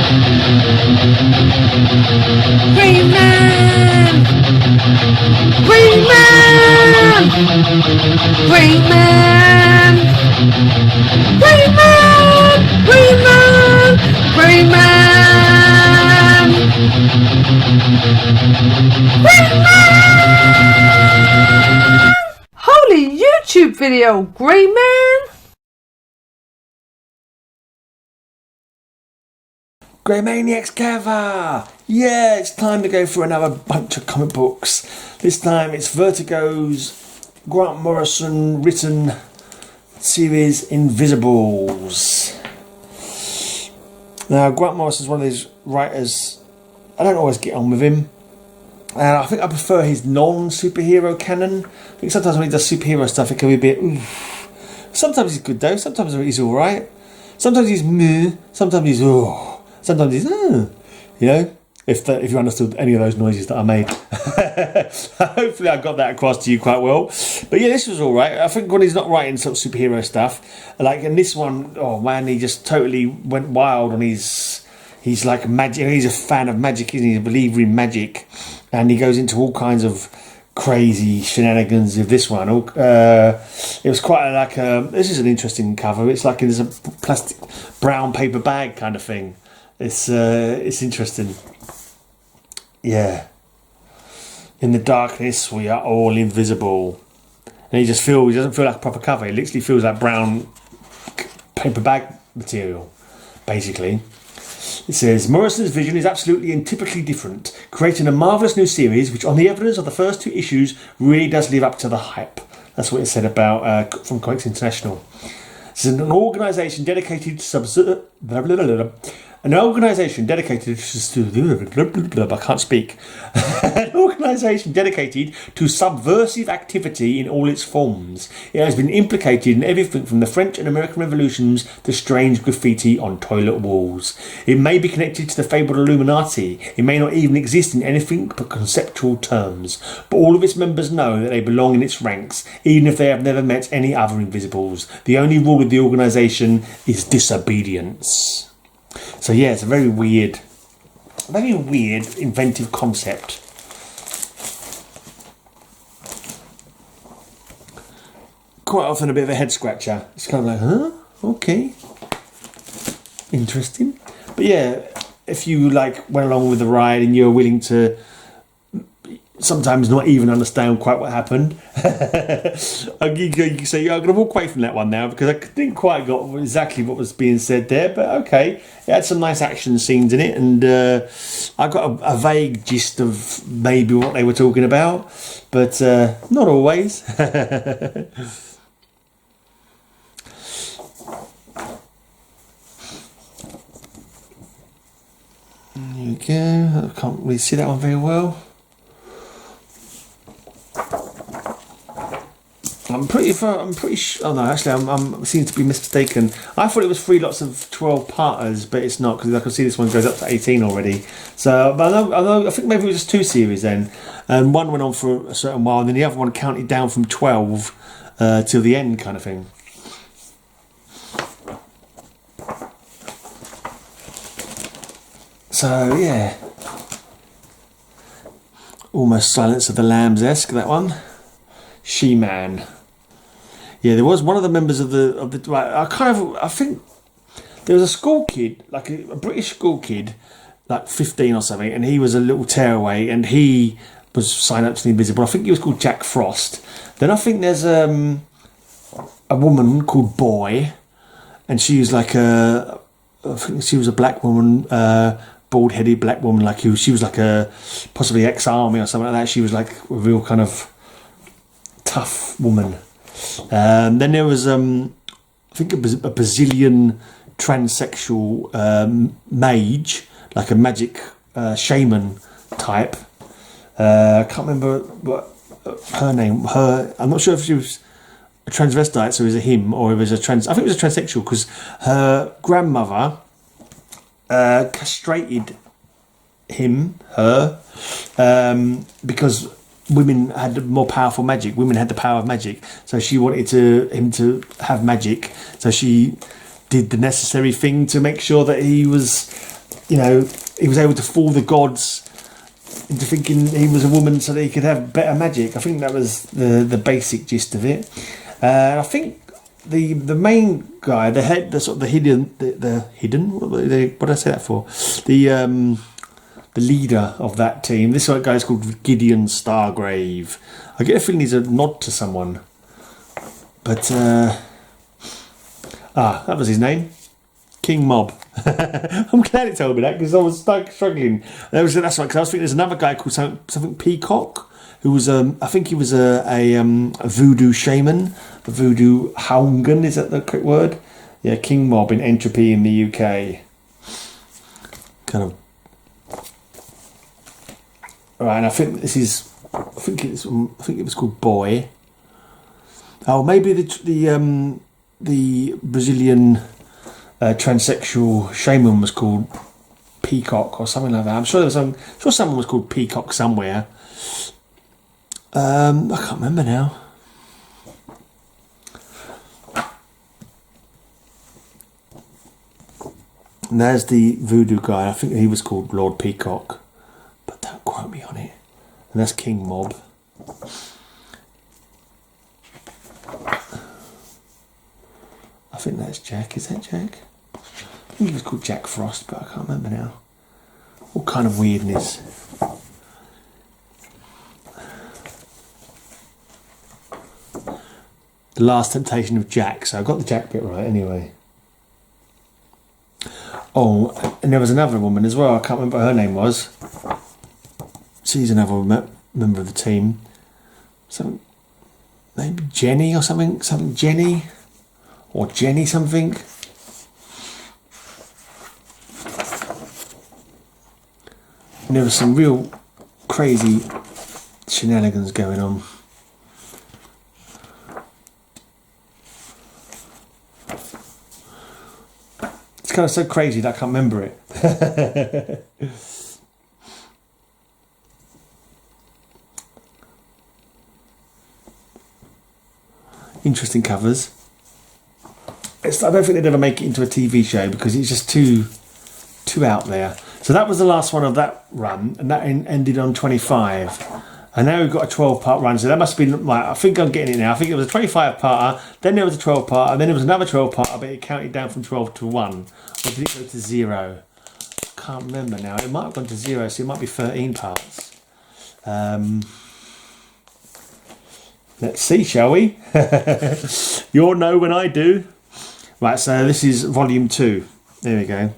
Greyman! Greyman! Greyman! Greyman! Greyman! Greyman! Greyman! Holy YouTube video, Greyman! Greymaniacs cover! Yeah, it's time to go for another bunch of comic books. This time it's Vertigo's Grant Morrison written series Invisibles. Now, Grant Morrison's one of these writers, I don't always get on with him. And I think I prefer his non-superhero canon. I think sometimes when he does superhero stuff, it can be a bit... oof. Sometimes he's good though, sometimes he's alright. Sometimes he's meh, sometimes he's... oh. Sometimes he's, you know, if you understood any of those noises that I made. Hopefully I got that across to you quite well. But yeah, this was all right. I think when he's not writing sort of superhero stuff, like in this one, oh man, he just totally went wild on his... He's like magic. He's a fan of magic, isn't he? He's a believer in magic. And he goes into all kinds of crazy shenanigans with this one. It was quite like a... This is an interesting cover. It's like there's a plastic brown paper bag kind of thing. It's interesting. Yeah. In the darkness, we are all invisible. And he doesn't feel like a proper cover. It literally feels like brown paper bag material, basically. It says, Morrison's vision is absolutely and typically different, creating a marvellous new series which, on the evidence of the first two issues, really does live up to the hype. That's what it said about from Comics International. This is an organisation dedicated to An organisation dedicated to... I can't speak. An organisation dedicated to subversive activity in all its forms. It has been implicated in everything from the French and American revolutions to strange graffiti on toilet walls. It may be connected to the fabled Illuminati. It may not even exist in anything but conceptual terms. But all of its members know that they belong in its ranks, even if they have never met any other Invisibles. The only rule of the organisation is disobedience. So yeah, it's a very weird, inventive concept. Quite often a bit of a head scratcher. It's kind of like, huh? Okay. Interesting. But yeah, if you like went along with the ride and you're willing to sometimes not even understand quite what happened, you can say, yeah, I'm going to walk away from that one now because I didn't quite got exactly what was being said there, but okay, it had some nice action scenes in it, and I got a vague gist of maybe what they were talking about, but not always. There you go. I can't really see that one very well. I'm pretty sure. Oh no, actually, I'm seem to be mistaken. I thought it was 3 lots of 12 parters, but it's not, because I can see this one goes up to 18 already. So, but I think maybe it was just 2 series then, and one went on for a certain while, and then the other one counted down from 12 till the end, kind of thing. So yeah, almost Silence of the Lambs-esque, that one. She-Man. Yeah, there was one of the members of the I think there was a school kid, like a British school kid, like 15 or something, and he was a little tearaway, and he was signed up to the Invisible. I think he was called Jack Frost. Then I think there's a woman called Boy, and she was like I think she was a black woman, bald-headed black woman, like she was like a possibly ex-army or something like that. She was like a real kind of tough woman. Then there was I think it was a Brazilian transsexual mage, like a magic shaman type. I can't remember what her name. I'm not sure if she was a transvestite, so it was a him, or it was a trans. I think it was a transsexual, because her grandmother castrated her, because women had more powerful magic. Women had the power of magic, so she wanted him to have magic. So she did the necessary thing to make sure that he was you know, he was able to fool the gods into thinking he was a woman so that he could have better magic. I think that was the basic gist of it. I think the main guy, the head, the sort of the hidden, what did I say that for? The leader of that team. This guy is called Gideon Stargrave. I get a feeling he's a nod to someone, but that was his name, King Mob. I'm glad it told me that because I was struggling. That's right. Because I was thinking there's another guy called something Peacock, who was I think he was a voodoo shaman, a voodoo haungan. Is that the correct word? Yeah, King Mob in Entropy in the UK. Kind of. Right, and I think this is. I think it was called Boy. Oh, maybe the Brazilian transsexual shaman was called Peacock or something like that. I'm sure someone was called Peacock somewhere. I can't remember now. And there's the voodoo guy. I think he was called Lord Peacock, but don't quote me on it. And that's King Mob. I think that's Jack. Is that Jack? I think he was called Jack Frost, but I can't remember now. All kind of weirdness. The Last Temptation of Jack. So I got the Jack bit right anyway. Oh, and there was another woman as well. I can't remember what her name was. She's another member of the team. Something, maybe Jenny or something. Something Jenny. Or Jenny something. And there was some real crazy shenanigans going on. It's kind of so crazy that I can't remember it. Interesting covers. I don't think they'd ever make it into a TV show because it's just too out there. So that was the last one of that run, and that ended on 25. And now we've got a 12-part run, so that must be like, I think I'm getting it now. I think it was a 25-parter, then there was a 12-parter, and then there was another 12-parter, but it counted down from 12 to 1. Or did it go to 0? I can't remember now. It might have gone to 0, so it might be 13 parts. Let's see, shall we? You'll know when I do. Right, so this is volume 2. There we go.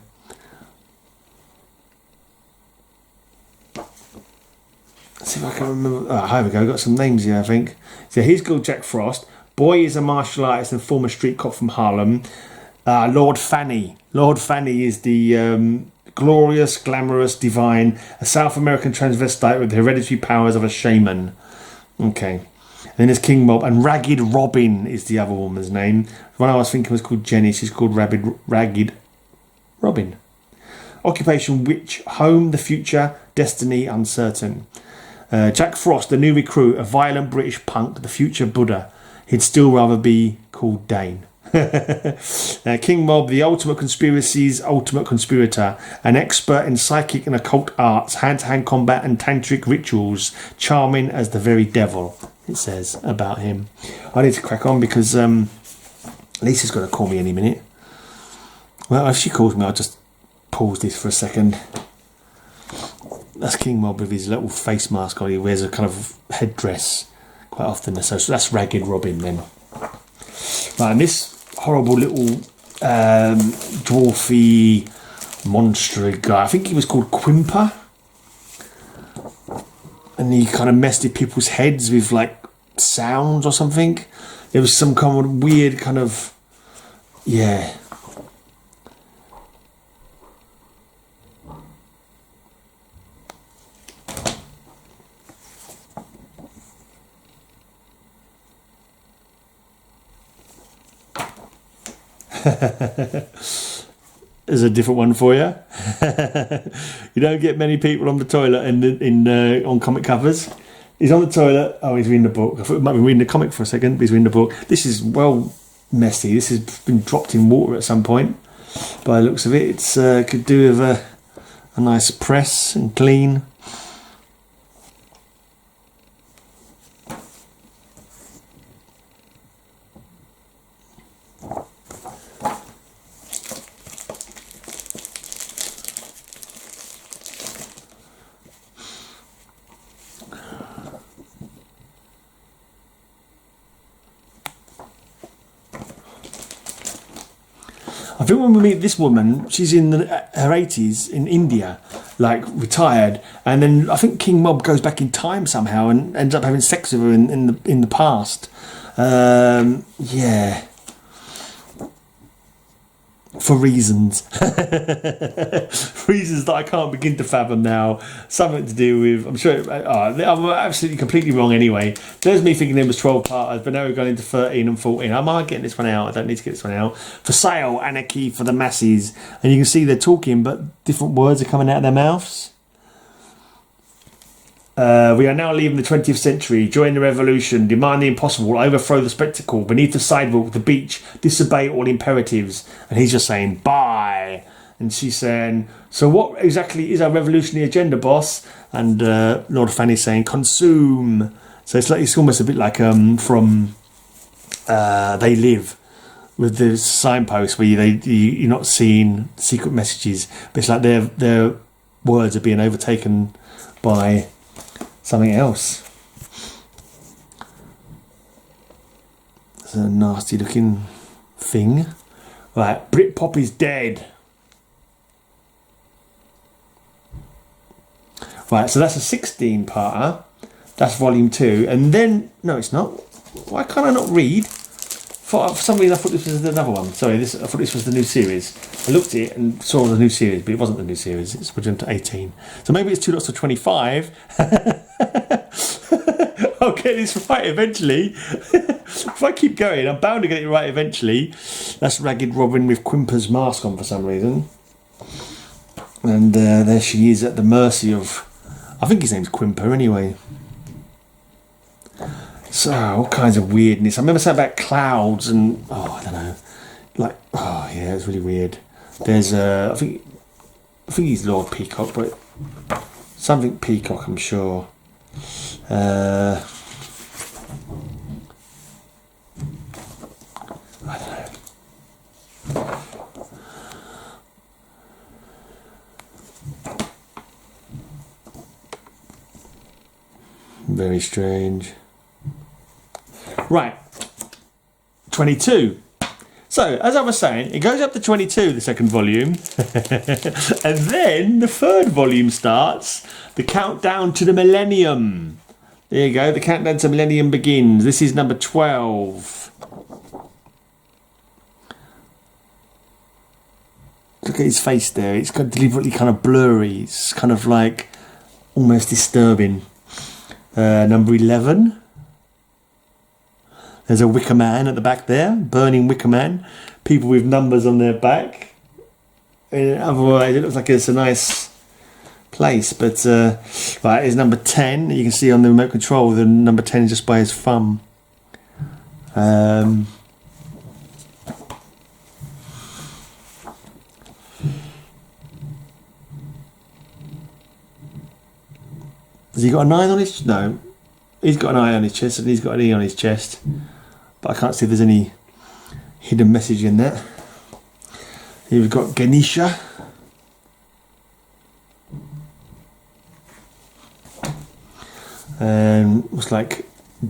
Let's see if I can remember. Oh, here we go. We've got some names here, I think. So he's called Jack Frost. Boy is a martial artist and former street cop from Harlem. Lord Fanny. Lord Fanny is the glorious, glamorous, divine, a South American transvestite with the hereditary powers of a shaman. Okay. And then there's King Mob, and Ragged Robin is the other woman's name. The one I was thinking was called Jenny. She's called Ragged Robin. Occupation witch. Home, the future, destiny uncertain. Jack Frost, the new recruit, a violent British punk, the future Buddha. He'd still rather be called Dane. King Mob, the ultimate conspiracy's ultimate conspirator, an expert in psychic and occult arts, hand-to-hand combat and tantric rituals, charming as the very devil, it says about him. I need to crack on because Lisa's going to call me any minute. Well, if she calls me, I'll just pause this for a second. That's King Mob with his little face mask on. He wears a kind of headdress quite often. So that's Ragged Robin then. Right, and this horrible little dwarfy monster guy, I think he was called Quimper. And he kind of messed with people's heads with like sounds or something. There was some kind of weird kind of, yeah. There's a different one for you. You don't get many people on the toilet on comic covers. He's on the toilet. Oh, he's reading the book. I thought he might be reading the comic for a second, but he's reading the book. This is well messy. This has been dropped in water at some point. By the looks of it, it's could do with A nice press and clean. I think when we meet this woman, she's in her 80s in India, like retired, and then I think King Mob goes back in time somehow and ends up having sex with her in the past. Yeah, for reasons, reasons that I can't begin to fathom now. Something to do with, I'm sure, I'm absolutely completely wrong anyway. There's me thinking there was 12 parters, but now we've gone into 13 and 14. Am I getting this one out? I don't need to get this one out. For sale, anarchy for the masses. And you can see they're talking, but different words are coming out of their mouths. We are now leaving the 20th century, join the revolution, demand the impossible, overthrow the spectacle, beneath the sidewalk, the beach, disobey all imperatives. And he's just saying, bye. And she's saying, so what exactly is our revolutionary agenda, boss? And Lord Fanny's saying, consume. So it's almost a bit like from They Live, with the signpost where you're not seeing secret messages, but it's like their words are being overtaken by something else. It's a nasty looking thing. Right, Britpop is dead. Right, so that's a 16-parter. That's volume 2. And then, no, it's not. Why can't I not read? For some reason, I thought this was another one. Sorry, I thought this was the new series. I looked at it and saw the new series, but it wasn't the new series. It's volume to 18. So maybe it's 2 lots of 25. I'll get this right eventually. If I keep going, I'm bound to get it right eventually. That's Ragged Robin with Quimper's mask on for some reason. And there she is at the mercy of... I think his name's Quimper anyway. So, all kinds of weirdness. I remember saying about clouds and... Oh, I don't know. Like, oh, yeah, it's really weird. There's, I think he's Lord Peacock, but... Something Peacock, I'm sure. I don't know. Very strange. Right, 22. So, as I was saying, it goes up to 22, the second volume. And then the third volume starts, the countdown to the millennium. There you go, the countdown to millennium begins. This is number 12. Look at his face there. It's got deliberately kind of blurry. It's kind of like almost disturbing. Number 11. There's a wicker man at the back there, burning wicker man. People with numbers on their back. Otherwise, it looks like it's a nice place. But right, here's number 10. You can see on the remote control the number 10 is just by his thumb. Has he got a 9 on his... No. He's got an eye on his chest and he's got an E on his chest. But I can't see if there's any hidden message in that. Here we've got Ganesha. And looks like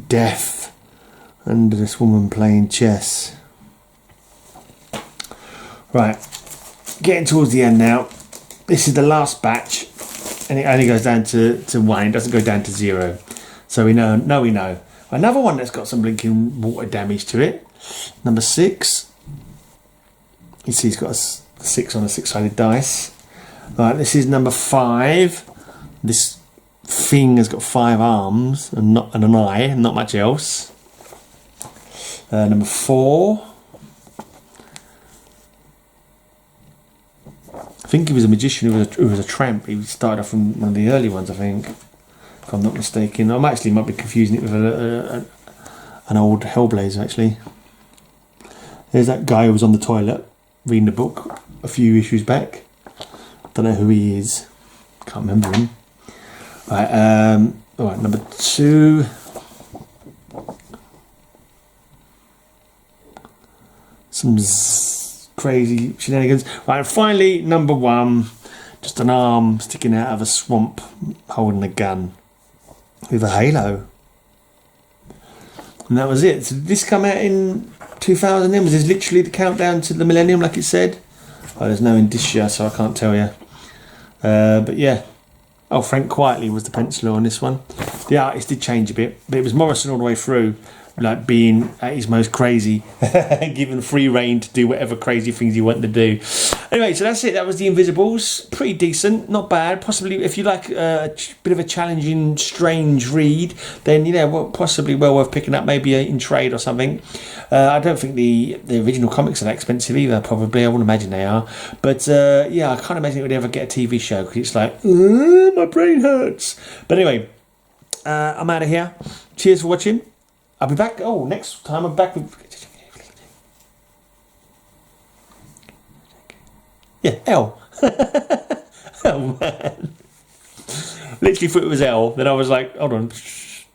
death under this woman playing chess. Right. Getting towards the end now. This is the last batch. And it only goes down to 1. It doesn't go down to 0. So we know. Another one that's got some blinking water damage to it. Number 6. You see he's got a 6 on a 6-sided dice. Right, this is number 5. This thing has got 5 arms and an eye and not much else. Number 4. I think he was a magician who was a tramp. He started off from one of the early ones, I think. If I'm not mistaken. I might be confusing it with an old Hellblazer, actually. There's that guy who was on the toilet reading the book a few issues back. Don't know who he is. Can't remember him. Right, all right, number 2. Some crazy shenanigans. Right, and finally, number 1. Just an arm sticking out of a swamp holding a gun with a halo. And that was it. So did this come out in 2000 then? Was this literally the countdown to the millennium like it said? Oh, there's no indicia, so I can't tell you. But yeah. Oh, Frank Quietly was the penciler on this one. The artist did change a bit, but it was Morrison all the way through, like being at his most crazy, given free rein to do whatever crazy things he wanted to do. Anyway, so that's it. That was The Invisibles. Pretty decent, not bad. Possibly, if you like a bit of a challenging, strange read, then possibly well worth picking up, maybe in trade or something. I don't think the original comics are that expensive either. Probably, I wouldn't imagine they are. But yeah, I can't imagine it would ever get a TV show because it's like my brain hurts. But anyway, I'm out of here. Cheers for watching. I'll be back. Oh, next time I'm back with. Yeah, L. Oh, man. Literally thought it was L. Then I was like, hold on.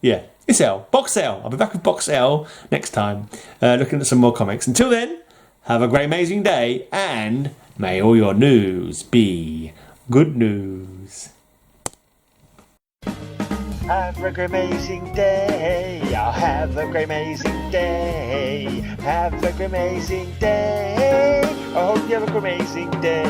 Yeah, it's L. Box L. I'll be back with Box L next time. Looking at some more comics. Until then, have a great, amazing day. And may all your news be good news. Have a great, amazing day. I'll have a great, amazing day. Have a great, amazing day. I hope you have a great, amazing day.